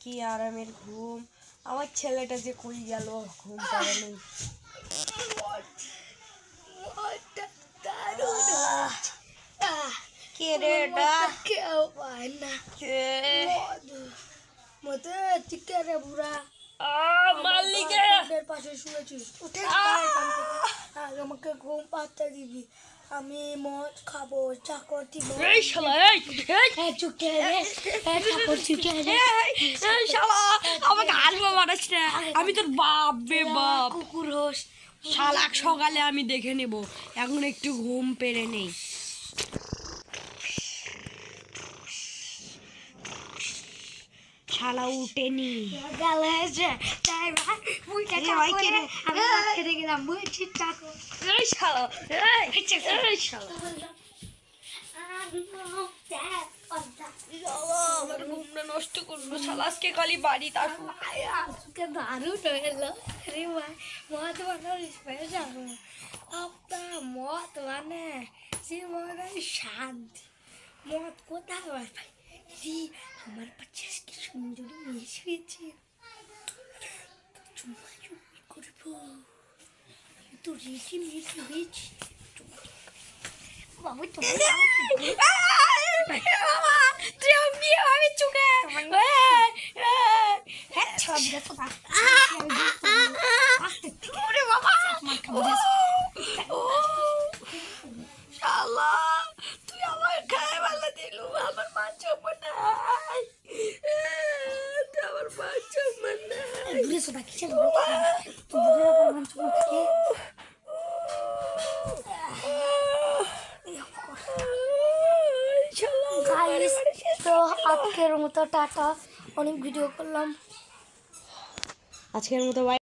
কি আরামের ঘুম। আমার ছেলেটা যে কই গেল, ঘুম পারে নেই। কে রে ডাক কেউ পায় না। কে মতে চিকে রে বুড়া মালিকের পাশে শুয়েছিস, উঠে আমাকে ঘুম পাড়তে দিবি। আমি মদ খাবো, চাকর দিব। এই শালা এই চুকে রে, চাকর চুকে রে, এই শালা আমাকে হাসবা মারাস না। আমি তোর বাপ বে বাপ। কুকুর হোস। শালা সকালে আমি দেখে নেব, এখন একটু ঘুম পেরে নেই। শালা উঠেনি গাল হয়েছে তাই ভাই মুইটা ভাই কে রে? আমি খেতে গেলাম মুইছি চাকর। এই শালা এই শালা আমার ঘুমটা নষ্ট করবো। শালা আজকে খালি বাড়ি আসুক। আজকে দারুণ হলো রে ভাই। মদ বানার স্পেশাল আপনার মদ মানে সে মনে শান্তি। মদ কোথায় ভাই ভাই জি আমার পাশে কি সুন্দর মেয়ে শুয়েছে, চুম্মা চুম্মি করবো। আমি তো রেডি মেডি হয়েছি। বাবু তোমার তুই আমি চুকে শালা তুই আমার খায় ভালো দিলু। আমার মা চোপা নাই, তুই আমার মা চোপা নাই। দূরে সোদা কিসের তো আজকের মতো টাটা, অনেক ভিডিও করলাম আজকের মতো।